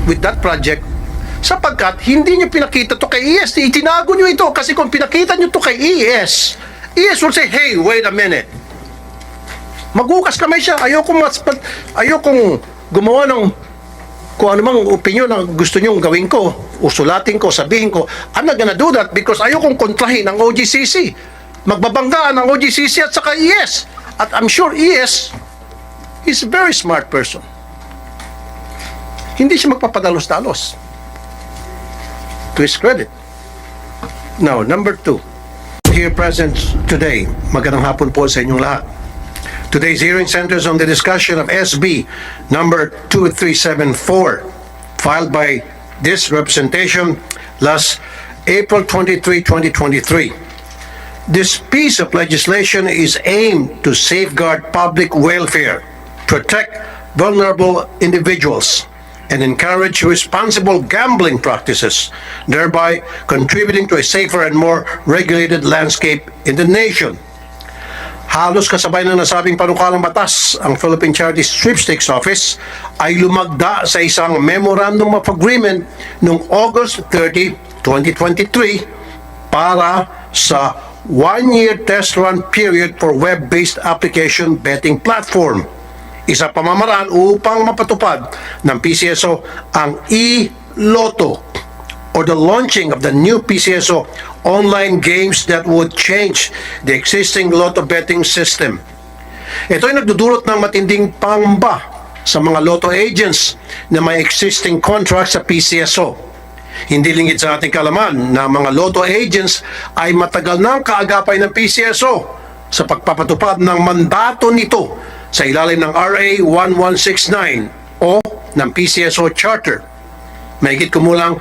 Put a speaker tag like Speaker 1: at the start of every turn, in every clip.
Speaker 1: with that project, sapagkat hindi nyo pinakita to kay ES. Itinago nyo ito kasi kung pinakita nyo to kay ES will say, hey, wait a minute. Magukas kamay siya. Ayokong gumawa ng kung ano mang opinion na gusto nyong gawin ko, usulatin ko, sabihin ko. I'm not gonna do that because ayokong kontrahin ang OGCC. Magbabanggaan ang OGCC at saka ES. At I'm sure ES is a very smart person. Hindi siya magpapadalos-dalos. To his credit. Now, number 2. Here present today. Magandang hapon po sa inyong lahat. Today's hearing centers on the discussion of SB number 2374, filed by this representation last April 23, 2023. This piece of legislation is aimed to safeguard public welfare, protect vulnerable individuals, and encourage responsible gambling practices, thereby contributing to a safer and more regulated landscape in the nation. Halos kasabay ng nasabing panukalang batas, ang Philippine Charity Sweepstakes Office ay lumagda sa isang Memorandum of Agreement noong August 30, 2023 para sa one-year test run period for web-based application betting platform. Isa pamamaraan upang mapatupad ng PCSO ang E-LOTTO or the launching of the new PCSO online games that would change the existing lotto betting system. Ito ay nagdudulot ng matinding pangamba sa mga lotto agents na may existing contracts sa PCSO. Hindi lingid sa ating kalaman na mga lotto agents ay matagal ng kaagapay ng PCSO sa pagpapatupad ng mandato nito sa ilalim ng RA 1169 o ng PCSO Charter. Mahigit kumulang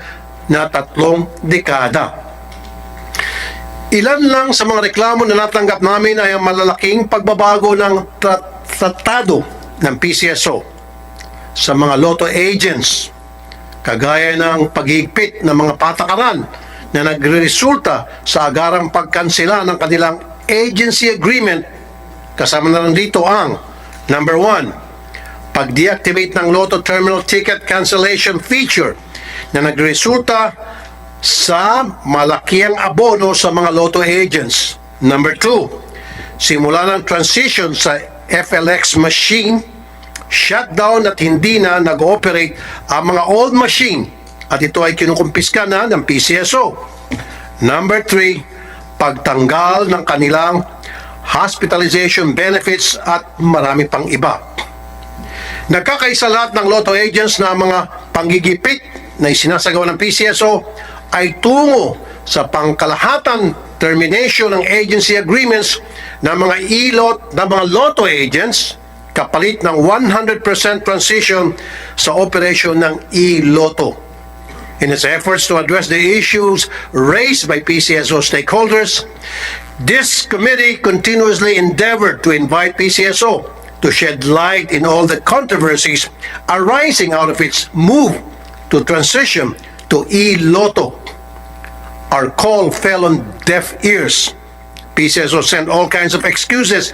Speaker 1: na 3 dekada. Ilan lang sa mga reklamo na natanggap namin ay ang malalaking pagbabago ng tratado ng PCSO sa mga lotto agents, kagaya ng paghigpit ng mga patakaran na nagresulta sa agarang pagkansela ng kanilang agency agreement. Kasama na rin dito ang number 1, pag-deactivate ng Lotto Terminal Ticket Cancellation feature na nagresulta sa malakiang abono sa mga Lotto agents. Number 2, simula ng transition sa FLX machine, shutdown at hindi na nag-ooperate ang mga old machine at ito ay kinukumpiska na ng PCSO. Number 3, pagtanggal ng kanilang hospitalization benefits at marami pang iba. Nagkakaisa lahat ng lotto agents na mga panggigipit na isinasagawa ng PCSO ay tungo sa pangkalahatan termination ng agency agreements ng mga mga lotto agents kapalit ng 100% transition sa operation ng E-LOTTO. In its efforts to address the issues raised by PCSO stakeholders, this committee continuously endeavored to invite PCSO to shed light in all the controversies arising out of its move to transition to E-LOTTO. Our call fell on deaf ears. PCSO sent all kinds of excuses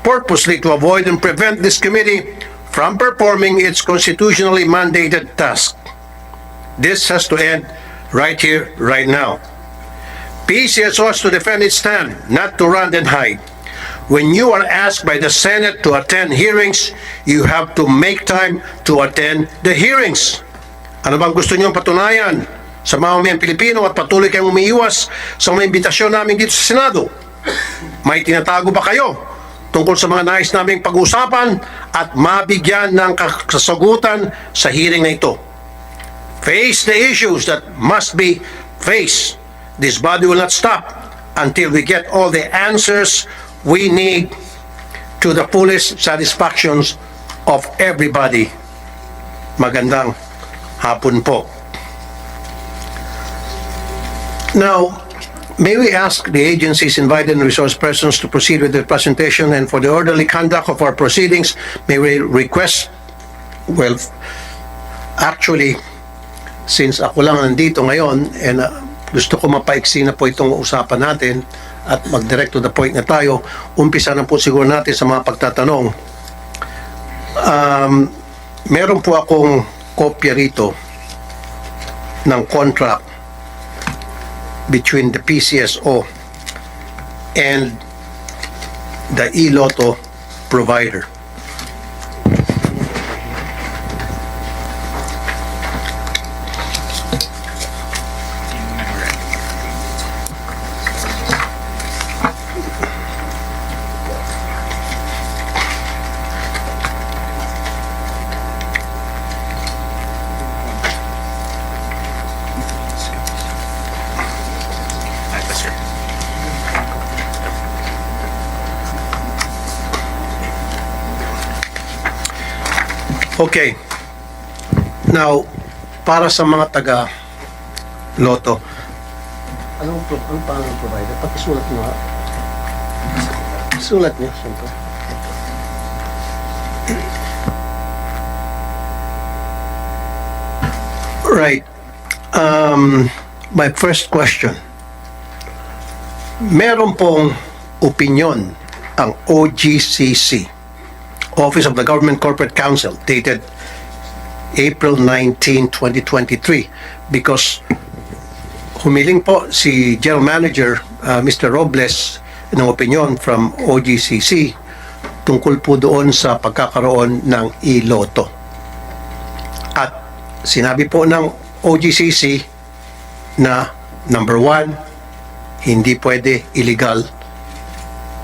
Speaker 1: purposely to avoid and prevent this committee from performing its constitutionally mandated task. This has to end right here, right now. PCSO has to defend its stand, not to run and hide. When you are asked by the Senate to attend hearings, you have to make time to attend the hearings. Ano bang gusto niyong patunayan sa mamamayang Pilipino at patuloy kayong umiiwas sa mga imbitasyon namin dito sa Senado? May tinatago ba kayo tungkol sa mga nais naming pag-usapan at mabigyan ng kasagutan sa hearing na ito? Face the issues that must be faced. This body will not stop until we get all the answers we need to the fullest satisfactions of everybody. Magandang hapon po. Now, may we ask the agencies invited and resource persons to proceed with their presentation, and for the orderly conduct of our proceedings, may we request, well, actually, since ako lang nandito ngayon, and gusto ko mapaiksi na po itong usapan natin at mag-direct to the point na tayo, umpisa na po siguro natin sa mga pagtatanong. Meron po akong kopya rito ng contract between the PCSO and the E-LOTTO provider. Okay. Now, para sa mga taga-Lotto, anong pangalan ng provider? Pakisulat nyo ha. Sulat nyo, siyempre. Right. My first question. Meron pong opinion ang OGCC, Office of the Government Corporate Counsel, dated April 19, 2023, because humiling po si General Manager Mr. Robles ng opinion from OGCC tungkol po doon sa pagkakaroon ng E-LOTTO. At sinabi po ng OGCC na number 1, hindi pwede illegal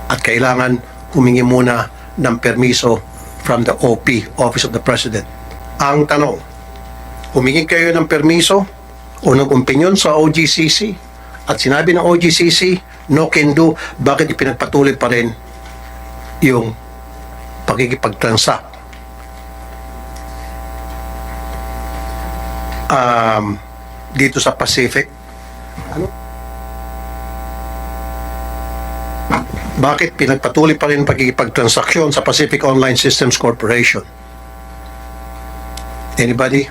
Speaker 1: at kailangan humingi muna ng permiso from the OP, Office of the President. Ang tanong, humingi kayo ng permiso o ng opinion sa OGCC at sinabi ng OGCC, no can do, bakit ipinagpatuloy pa rin yung pagkikipag-transact? Dito sa Pacific, bakit pinagpatuloy pa rin pagkikipagtransaksyon sa Pacific Online Systems Corporation? Anybody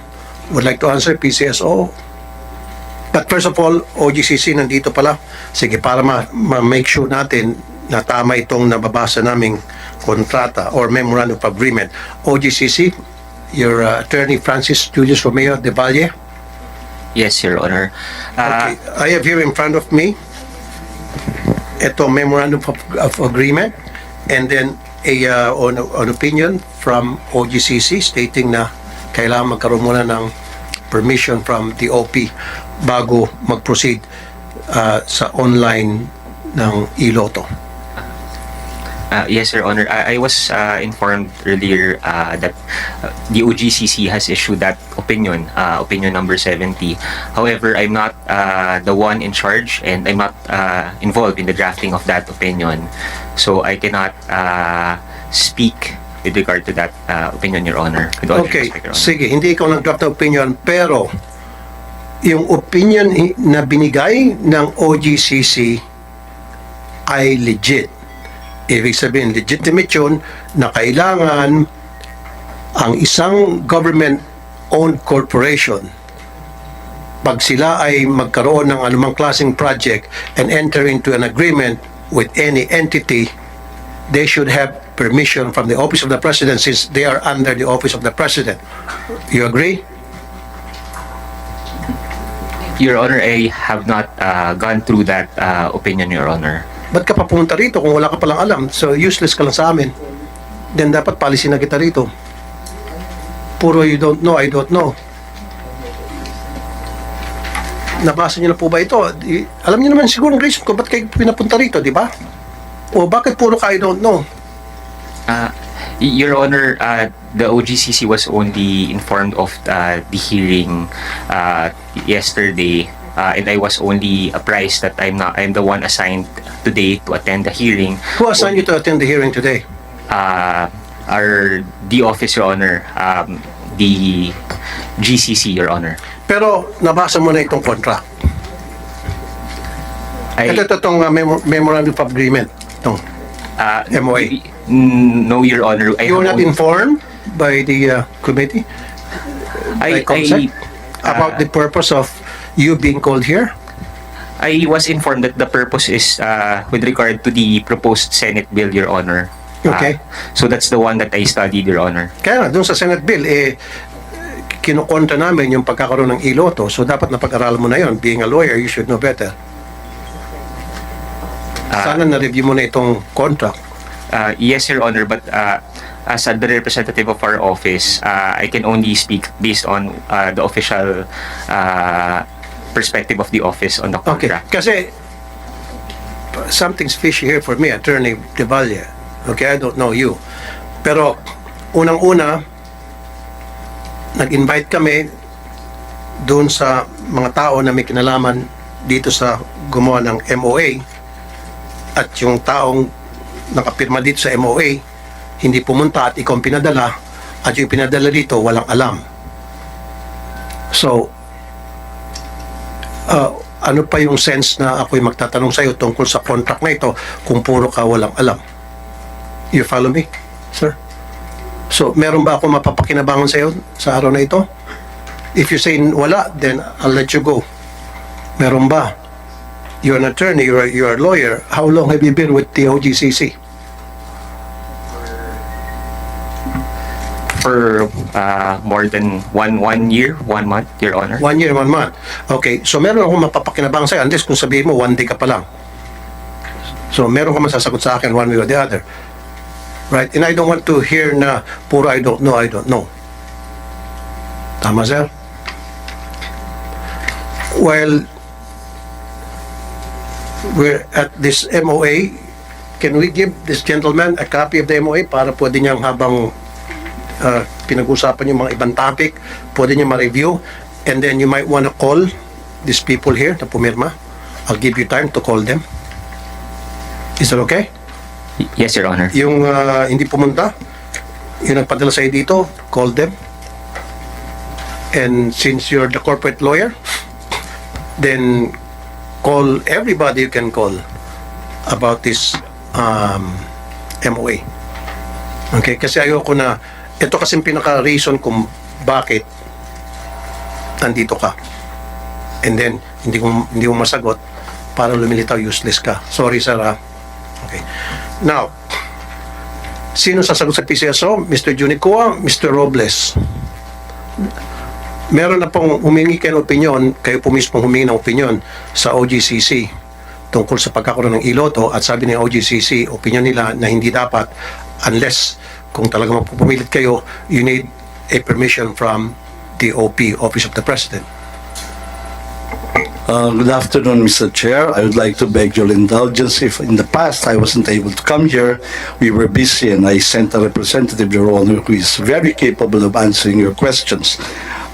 Speaker 1: would like to answer? PCSO? But first of all, OGCC nandito pala. Sige, para ma-make sure natin na tama itong nababasa naming kontrata or memorandum of agreement. OGCC, your attorney Francis Julius Romeo de Valle?
Speaker 2: Yes, Your Honor.
Speaker 1: Okay. I have here in front of me ito memorandum of agreement and then an opinion from OGCC stating na kailangan magkaroon muna ng permission from the OP bago mag-proceed sa online ng E-LOTTO.
Speaker 2: Yes, Your Honor. I was informed earlier that the OGCC has issued that opinion, opinion number 70. However, I'm not the one in charge and I'm not involved in the drafting of that opinion. So I cannot speak with regard to that opinion, Your Honor. With all due
Speaker 1: Okay,
Speaker 2: respect, Your Honor.
Speaker 1: sige, hindi ikaw nag-draft ng opinion, pero yung opinion na binigay ng OGCC ay legit. Ibig sabihin, legitimate yun na kailangan ang isang government-owned corporation, pag sila ay magkaroon ng anumang klaseng project and enter into an agreement with any entity, they should have permission from the Office of the President since they are under the Office of the President. You agree?
Speaker 2: Your Honor, I have not gone through that opinion, Your Honor.
Speaker 1: Ba't ka pa pumunta rito kung wala ka palang alam? So useless ka lang sa amin. Then dapat policy na kita rito. Puro you don't know, I don't know. Nabasa niyo na po ba ito? Alam niyo naman siguro ang reason kung ba't kayo pinapunta rito, di ba? O bakit puro ka I don't know?
Speaker 2: Your Honor, the OGCC was only informed of the hearing yesterday, and I was only apprised that I'm the one assigned today to attend the hearing.
Speaker 1: Who assigned you to attend the hearing today?
Speaker 2: The office, Your Honor, the GCC, Your Honor.
Speaker 1: Pero nabasa mo na itong contract. Ito itong memorandum of agreement. Itong MOA.
Speaker 2: No, Your Honor.
Speaker 1: You were not informed by the committee? By COMSEC? About the purpose of you being called here?
Speaker 2: I was informed that the purpose is with regard to the proposed Senate bill, Your Honor.
Speaker 1: Okay.
Speaker 2: So that's the one that I studied, Your Honor.
Speaker 1: Kaya nga, doon sa Senate bill, kinukontra namin yung pagkakaroon ng E-LOTTO. So dapat napag-aralan mo na yon. Being a lawyer, you should know better. Sana na-review mo na itong contract.
Speaker 2: Yes, Your Honor, but as the representative of our office, I can only speak based on the official perspective of the office on the
Speaker 1: Okay,
Speaker 2: contract.
Speaker 1: kasi something's fishy here for me, Attorney De Valle. Okay, I don't know you. Pero unang-una, nag-invite kami doon sa mga tao na may kinalaman dito sa gumawa ng MOA, at yung taong nakapirma dito sa MOA hindi pumunta at ikaw ang pinadala, at yung pinadala dito walang alam. So ano pa yung sense na ako'y magtatanong sa iyo tungkol sa contract na ito kung puro ka walang alam? You follow me, sir? So, meron ba ako mapapakinabangan sa iyo sa araw na ito? If you say wala, then I'll let you go. Meron ba? You're an attorney, you're a lawyer. How long have you been with the OGCC?
Speaker 2: For more than one year, 1 month, Your Honor.
Speaker 1: 1 year, 1 month. Okay, so meron akong mapapakinabangan sa iyo unless kung sabihin mo 1 day ka pa lang. So, meron ka masasagot sa akin one way or the other. Right? And I don't want to hear na puro I don't know, I don't know. Tama, sir? While we're at this MOA, can we give this gentleman a copy of the MOA para pwede niyang habang pinag-usapan yung mga ibang topic, pwede niya ma-review, and then you might want to call these people here na pumirma. I'll give you time to call them. Is that okay?
Speaker 2: Yes, Your Honor.
Speaker 1: Yung hindi pumunta, yung nagpadala sa'yo dito, call them. And since you're the corporate lawyer, then call everybody you can call about this MOA. Okay? Kasi ayoko na, ito kasi pinaka-reason kung bakit nandito ka. And then, hindi mo masagot, para lumilitaw, useless ka. Sorry, sir, ha? Okay. Now, sino sasagot sa PCSO? Mr. Junicoa, Mr. Robles. Meron na pong humingi kayo ng opinion, kayo po mismo humingi ng opinion sa OGCC tungkol sa pagkakaroon ng E-LOTTO, at sabi ng OGCC, opinion nila na hindi dapat unless kung talagang mapupumilit kayo, you need a permission from the OP, Office of the President.
Speaker 3: Good afternoon, Mr. Chair. I would like to beg your indulgence if in the past I wasn't able to come here. We were busy and I sent a representative, Your Honor, who is very capable of answering your questions.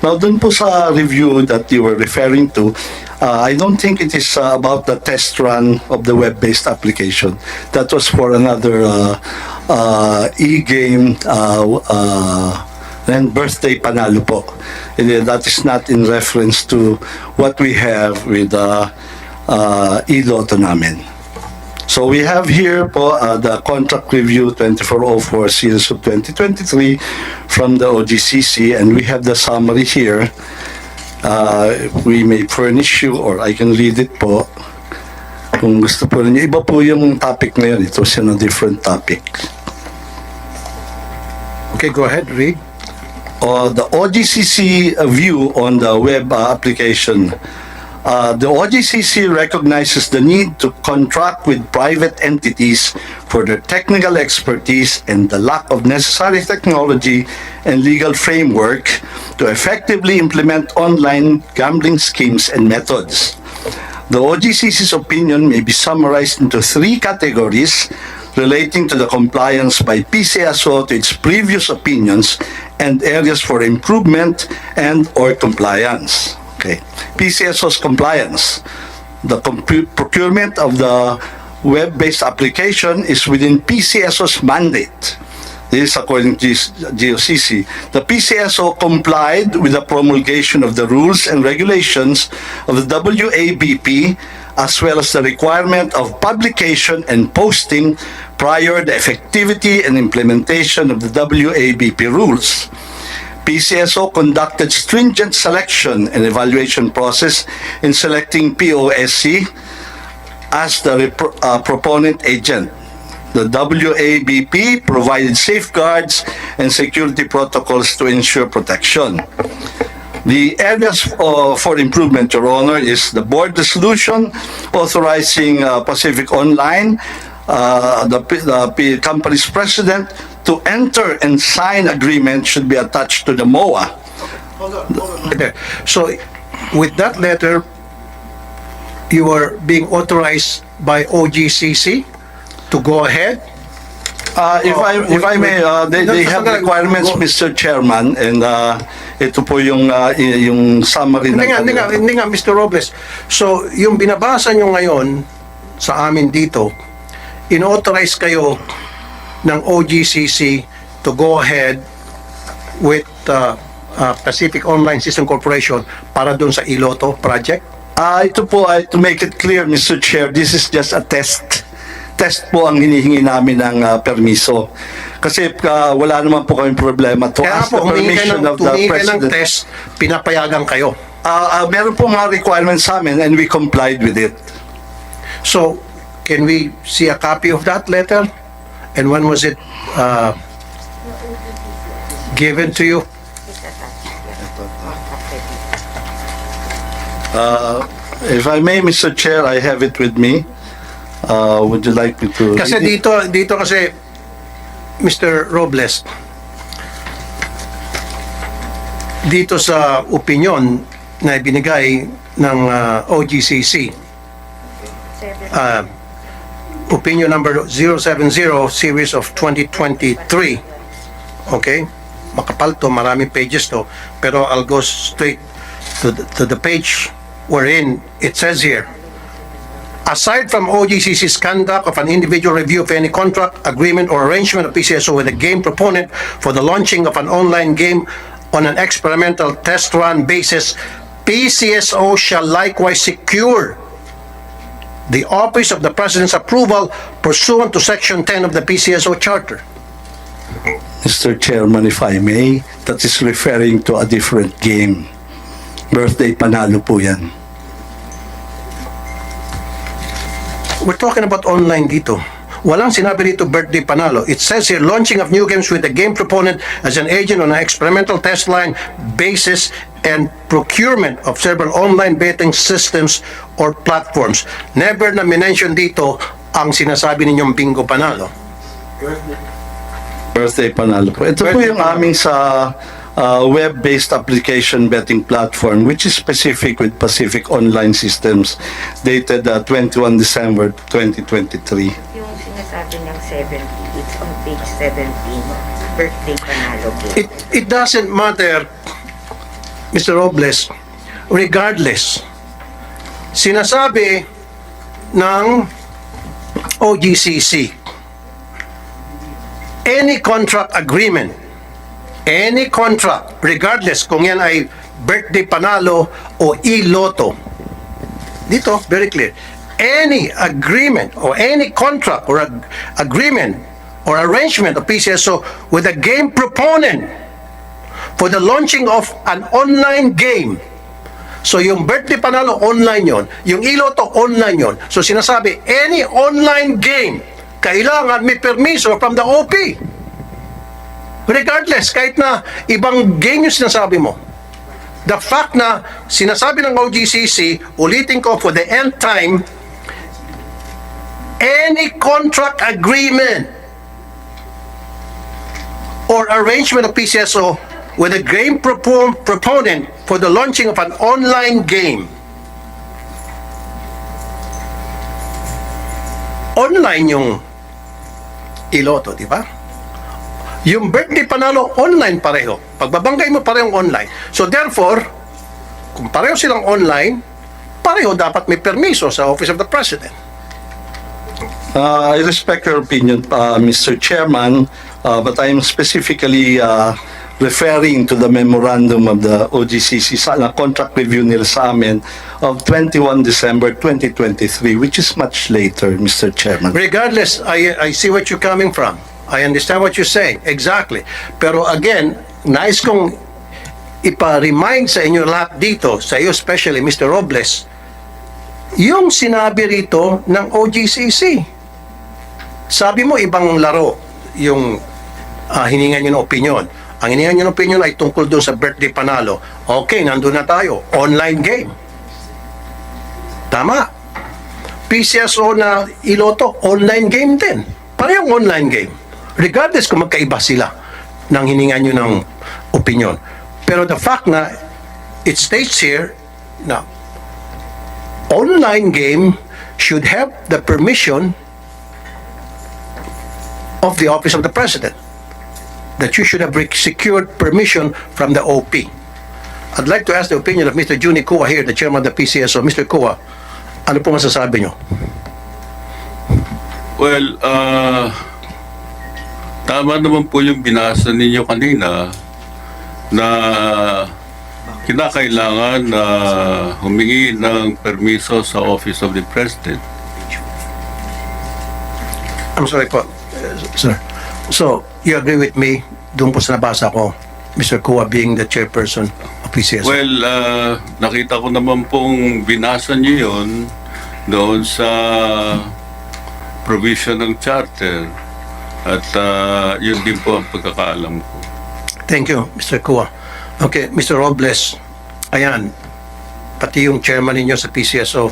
Speaker 3: Now, dun po sa review that you were referring to, I don't think it is about the test run of the web-based application. That was for another e-game and birthday panalo po. And that is not in reference to what we have with E-LOTTO namin. So we have here po the contract review 2404 series of 2023 from the OGCC, and we have the summary here. We may furnish you or I can read it po. Kung gusto po ninyo, iba po yung topic ngayon. It was in a different topic.
Speaker 1: Okay, go ahead, read.
Speaker 3: The OGCC view on the web application. The OGCC recognizes the need to contract with private entities for their technical expertise and the lack of necessary technology and legal framework to effectively implement online gambling schemes and methods. The OGCC's opinion may be summarized into 3 categories relating to the compliance by PCSO to its previous opinions and areas for improvement and or compliance. Okay. PCSO's compliance. The procurement of the web-based application is within PCSO's mandate. This is according to GOCC. The PCSO complied with the promulgation of the rules and regulations of the WABP, as well as the requirement of publication and posting prior the effectivity and implementation of the WABP rules. PCSO conducted stringent selection and evaluation process in selecting POSC as the proponent agent. The WABP provided safeguards and security protocols to ensure protection. The areas for improvement, Your Honor, is the board resolution authorizing Pacific Online, the company's president, to enter and sign agreement should be attached to the MOA.
Speaker 1: There. So, with that letter, you are being authorized by OGCC to go ahead?
Speaker 3: If I may, they have requirements, Mr. Chairman, and ito po yung summary
Speaker 1: Hindi nga, Mr. Robles. So, yung binabasa nyo ngayon sa amin dito, in-authorize kayo ng OGCC to go ahead with Pacific Online System Corporation para doon sa E-LOTTO project?
Speaker 3: Ito po, to make it clear, Mr. Chair, this is just a test. Test po ang hinihingi namin ng permiso. Kasi wala naman po kaming problema to
Speaker 1: Kaya
Speaker 3: ask the
Speaker 1: po,
Speaker 3: permission of the
Speaker 1: ng
Speaker 3: President.
Speaker 1: test, pinapayagan kayo.
Speaker 3: Meron po mga requirements sa amin and we complied with it.
Speaker 1: So, can we see a copy of that letter? And when was it given to you?
Speaker 3: If I may, Mr. Chair, I have it with me. Would you like me to
Speaker 1: Kasi
Speaker 3: read it?
Speaker 1: dito kasi, Mr. Robles, dito sa opinion na ibinigay ng OGCC, opinion number 070 series of 2023, okay? Makapal to, maraming pages to, pero I'll go straight to the page wherein it says here, aside from OGCC's conduct of an individual review of any contract, agreement, or arrangement of PCSO with a game proponent for the launching of an online game on an experimental test run basis, PCSO shall likewise secure the Office of the President's approval pursuant to Section 10 of the PCSO Charter.
Speaker 3: Mr. Chairman, if I may, that is referring to a different game. Birthday panalo po yan.
Speaker 1: We're talking about online dito. Walang sinabi dito birthday panalo. It says here, launching of new games with a game proponent as an agent on an experimental test line basis and procurement of several online betting systems or platforms. Never na minention dito ang sinasabi ninyong bingo panalo.
Speaker 3: Birthday panalo po. Ito po
Speaker 1: Birthday
Speaker 3: yung
Speaker 1: panalo.
Speaker 3: aming sa web-based application betting platform which is specific with Pacific Online Systems dated 21 December 2023.
Speaker 4: Yung sinasabi niyang 70, it's on page 17, birthday panalo game.
Speaker 1: It doesn't matter, Mr. Robles, regardless. Sinasabi ng OGCC, any contract agreement, any contract, regardless kung yan ay birthday panalo o E-LOTTO, dito, very clear, any agreement or any contract or agreement or arrangement of PCSO with a game proponent for the launching of an online game. So yung birthday panalo, online yon. Yung E-LOTTO, online yon. So sinasabi, any online game, kailangan may permiso from the OP. Regardless, kahit na ibang game yung sinasabi mo. The fact na sinasabi ng OGCC, ulitin ko for the nth time, any contract agreement or arrangement of PCSO with a game proponent for the launching of an online game. Online yung E-LOTTO, di ba? Yung birthday panalo, online pareho. Pagbabangkay mo parehong online. So therefore, kung pareho silang online, pareho dapat may permiso sa Office of the President.
Speaker 3: I respect your opinion, Mr. Chairman, but I am specifically referring to the memorandum of the OGCC sa contract review nila sa amin of 21 December 2023, which is much later, Mr. Chairman.
Speaker 1: Regardless, I see what you're coming from. I understand what you're saying. Exactly. Pero again, nais kong ipa-remind sa inyo lahat dito, sa iyo especially, Mr. Robles, yung sinabi rito ng OGCC. Sabi mo, ibang laro yung hiningan nyo ng opinion. Ang hiningan nyo ng opinion ay tungkol doon sa birthday panalo. Okay, nandun na tayo. Online game. Tama. PCSO na E-LOTTO, online game din. Parehong online game. Regardless kung magkaiba sila ng hiningan nyo ng opinion. Pero the fact na it states here na online game should have the permission of the Office of the President. That you should have secured permission from the OP. I'd like to ask the opinion of Mr. Juni Kua here, the chairman of the PCSO. Mr. Kua, ano po masasabi nyo?
Speaker 5: Well, tama naman po yung binasa ninyo kanina na kinakailangan na humingi ng permiso sa Office of the President.
Speaker 1: I'm sorry po, sir. So, you agree with me doon po sa nabasa ko, Mr. Kua being the chairperson of PCSO?
Speaker 5: Well, nakita ko naman pong binasa niyo yun doon sa provision ng charter at yun din po ang pagkakaalam ko.
Speaker 1: Thank you, Mr. Kua. Okay, Mr. Robles, ayan, pati yung chairman ninyo sa PCSO,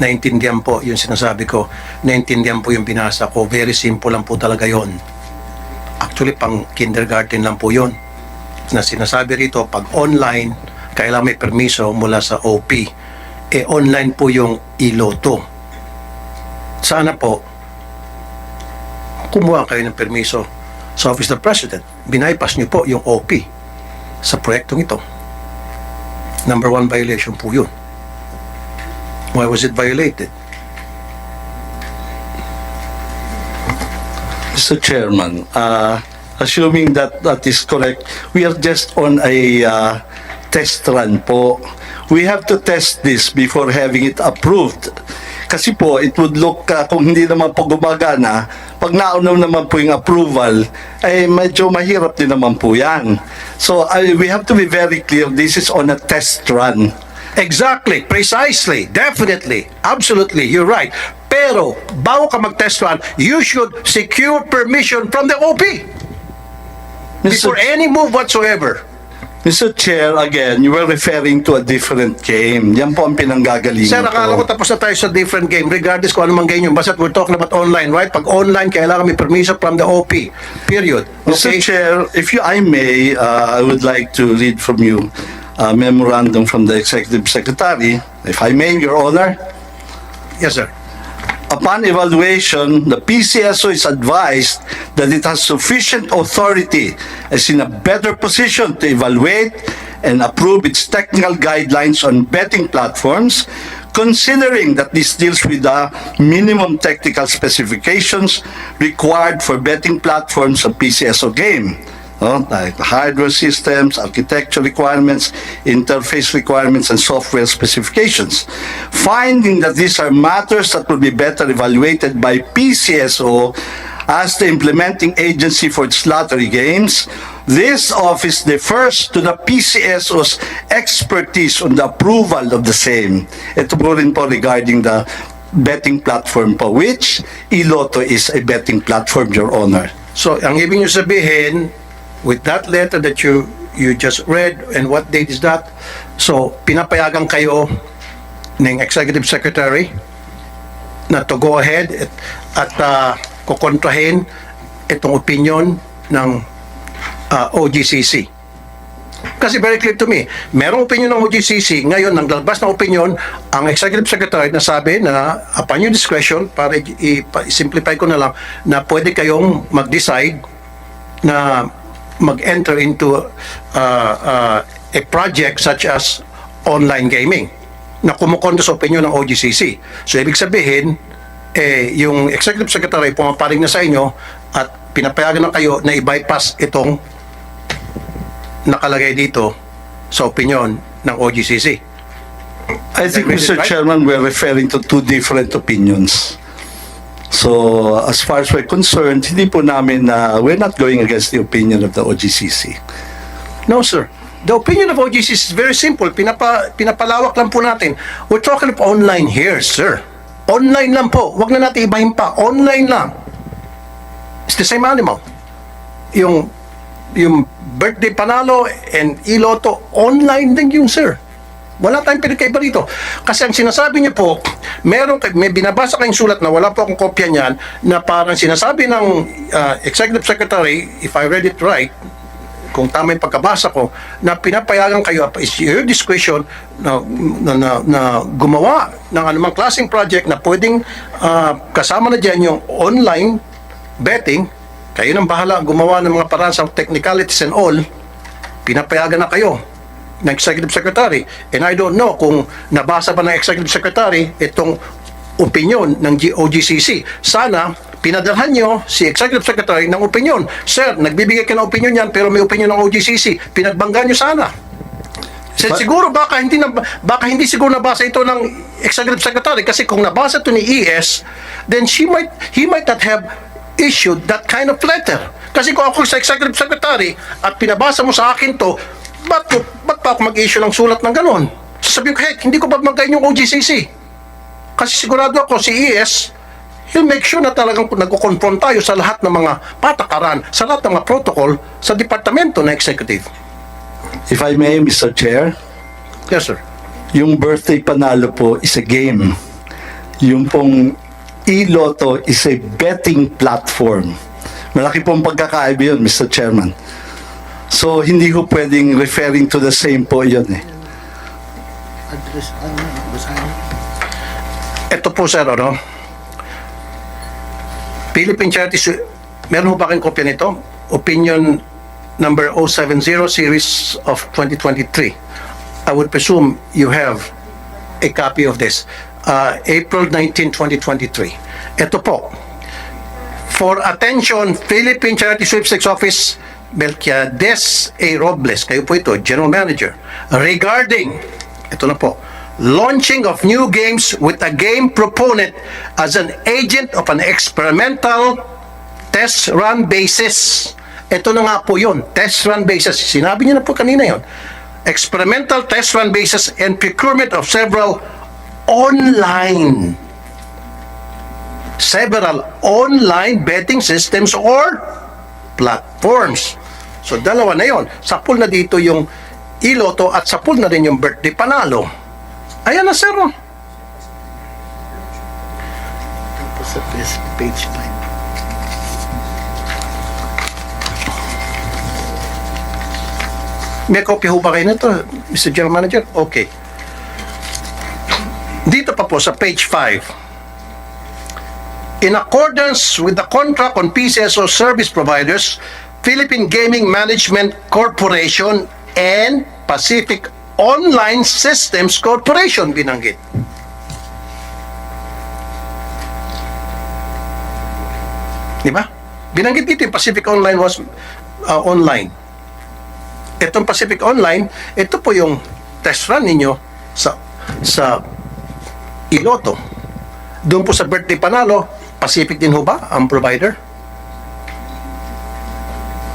Speaker 1: naintindihan po yung sinasabi ko, naintindihan po yung binasa ko, very simple lang po talaga yon. Actually, pang kindergarten lang po yon. Na sinasabi rito, pag online, kailangan may permiso mula sa OP. Online po yung E-LOTTO. Sana po, kumuha kayo ng permiso sa Office of the President. Binaypas niyo po yung OP sa proyektong ito. Number 1 violation po yun. Why was it violated?
Speaker 3: Mr. Chairman, assuming that that is correct, we are just on a test run po. We have to test this before having it approved. Kasi po, it would look, kung hindi naman po gumagana, pag naunaw naman po yung approval, ay medyo mahirap din naman po yan. So, we have to be very clear, this is on a test run.
Speaker 1: Exactly, precisely, definitely, absolutely, you're right. Pero, bago ka mag-test run, you should secure permission from the OP before any move whatsoever.
Speaker 3: Mr. Chair, again, you were referring to a different game. Yan po ang pinanggagalingan
Speaker 1: Sir, akala ko tapos na tayo sa different game, regardless kung anumang game yun. Basta we're talking about online, right? Pag online, kailangan may permission from the OP. Period.
Speaker 3: Mr.
Speaker 1: Okay?
Speaker 3: Chair, if I may, I would like to read from you a memorandum from the Executive Secretary. If I may, Your Honor.
Speaker 1: Yes, sir.
Speaker 3: Upon evaluation, the PCSO is advised that it has sufficient authority, is in a better position to evaluate and approve its technical guidelines on betting platforms, considering that this deals with the minimum technical specifications required for betting platforms of PCSO game. Like hardware systems, architecture requirements, interface requirements, and software specifications. Finding that these are matters that will be better evaluated by PCSO as the implementing agency for its lottery games, this office defers to the PCSO's expertise on the approval of the same. Ito po rin po regarding the betting platform po, which E-LOTTO is a betting platform, Your Honor.
Speaker 1: So, ang ibig nyo sabihin, with that letter that you just read, and what date is that? So, pinapayagan kayo ng Executive Secretary na to go ahead at kukontrahin itong opinion ng OGCC. Kasi very clear to me, merong opinion ng OGCC, ngayon naglalabas ng opinion ang Executive Secretary na sabi na upon your discretion, para i-simplify ko na lang, na pwede kayong mag-decide na mag-enter into a project such as online gaming na kumukontra sa opinion ng OGCC. So, ibig sabihin, yung Executive Secretary pumaparing na sa inyo at pinapayagan na kayo na i-bypass itong nakalagay dito sa opinion ng OGCC.
Speaker 3: I think, Mr. Chairman, we're referring to two different opinions. So, as far as we're concerned, hindi po namin we're not going against the opinion of the OGCC.
Speaker 1: No, sir. The opinion of OGCC is very simple. Pinapalawak lang po natin. We're talking about online here, sir. Online lang po. Huwag na natin ibahin pa. Online lang. It's the same animal. Yung birthday panalo and E-LOTTO, online din yun, sir. Wala tayong pinagkaiba rito. Kasi ang sinasabi niyo po, may binabasa kayong sulat na wala po akong kopya niyan, na parang sinasabi ng Executive Secretary, if I read it right, kung tama yung pagkabasa ko, na pinapayagan kayo, is your discretion na gumawa ng anumang klaseng project na pwedeng kasama na dyan yung online betting. Kayo nang bahala gumawa ng mga paraan sa technicalities and all, pinapayagan na kayo ng Executive Secretary. And I don't know kung nabasa ba ng Executive Secretary itong opinion ng OGCC. Sana pinadalhan nyo si Executive Secretary ng opinion. Sir, nagbibigay ka ng opinion yan pero may opinion ng OGCC. Pinagbangga nyo sana. Siguro baka hindi siguro nabasa ito ng Executive Secretary kasi kung nabasa ito ni ES, then he might not have issued that kind of letter. Kasi kung ako sa Executive Secretary at pinabasa mo sa akin to, ba't pa ako mag-issue ng sulat ng ganon? Sasabihin ko, hindi ko ba magayin yung OGCC? Kasi sigurado ako si ES, he'll make sure na talagang nagko-confront tayo sa lahat ng mga patakaran, sa lahat ng mga protocol sa departamento na executive.
Speaker 3: If I may, Mr. Chair,
Speaker 1: Yes, sir.
Speaker 3: yung birthday panalo po is a game. Yung pong E-LOTTO is a betting platform. Malaki pong pagkakaiba yun, Mr. Chairman. So, hindi ko pwedeng referring to the same po yun eh.
Speaker 1: Ito po, sir, ano? Philippine Charities, meron ho ba kayong kopya nito? Opinion number 070 series of 2023. I would presume you have a copy of this. April 19, 2023. Ito po. For attention, Philippine Charity Sweepstakes Office, Melquiades A. Robles, kayo po ito, General Manager, regarding, ito na po, launching of new games with a game proponent as an agent of an experimental test run basis. Ito na nga po yun, test run basis. Sinabi niyo na po kanina yun. Experimental test run basis and procurement of several online betting systems or platforms. So, dalawa na yon. Sapul na dito yung E-LOTTO at sapul na rin yung birthday panalo. Ayan na, sir.
Speaker 6: Tapos sa page 5.
Speaker 1: May kopya ho ba kayo nito, Mr. General Manager? Okay. Dito pa po sa page 5. In accordance with the contract on PCSO service providers, Philippine Gaming Management Corporation and Pacific Online Systems Corporation binanggit. Di ba? Binanggit dito yung Pacific Online was online. Itong Pacific Online, ito po yung test run ninyo sa E-LOTTO. Doon po sa birthday panalo, Pacific din ho ba ang provider?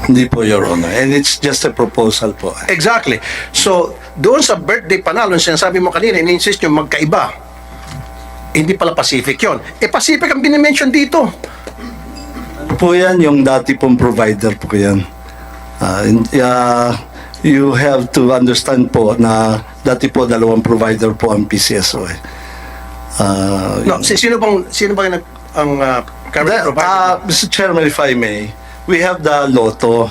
Speaker 3: Hindi po, Your Honor. And it's just a proposal po.
Speaker 1: Exactly. So, doon sa birthday panalo, sinasabi mo kanina, in-insist nyo magkaiba. Hindi pala Pacific yon. Pacific ang binimension dito.
Speaker 3: Ano po yan? Yung dati pong provider po yan. You have to understand po na dati po dalawang provider po ang PCSO eh.
Speaker 1: No, sino bang ang current provider?
Speaker 3: Mr. Chairman, if I may, we have the lotto,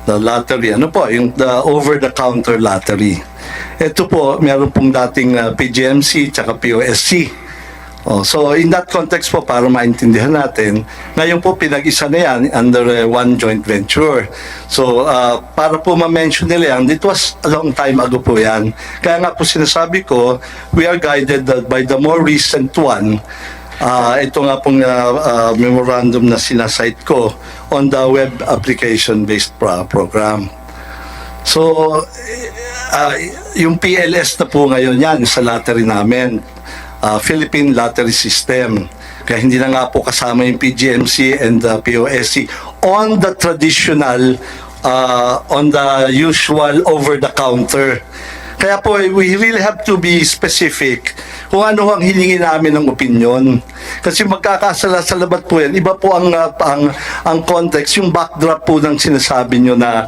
Speaker 3: the lottery, ano po, yung the over-the-counter lottery. Ito po, meron pong dating PGMC tsaka POSC. So in that context po, para maintindihan natin, ngayon po pinag-isa na yan under one joint venture. So para po ma-mention nila yan, it was a long time ago po yan. Kaya nga po sinasabi ko, we are guided by the more recent one. Ito nga pong memorandum na sinasite ko on the web application-based program. So, yung PLS na po ngayon yan sa lottery namin, Philippine Lottery System. Kaya hindi na nga po kasama yung PGMC and the POSC on the traditional, on the usual over-the-counter. Kaya po, we really have to be specific kung ano ang hilingi namin ng opinion. Kasi magkakasala-salabat po yan. Iba po ang context, yung backdrop po ng sinasabi nyo na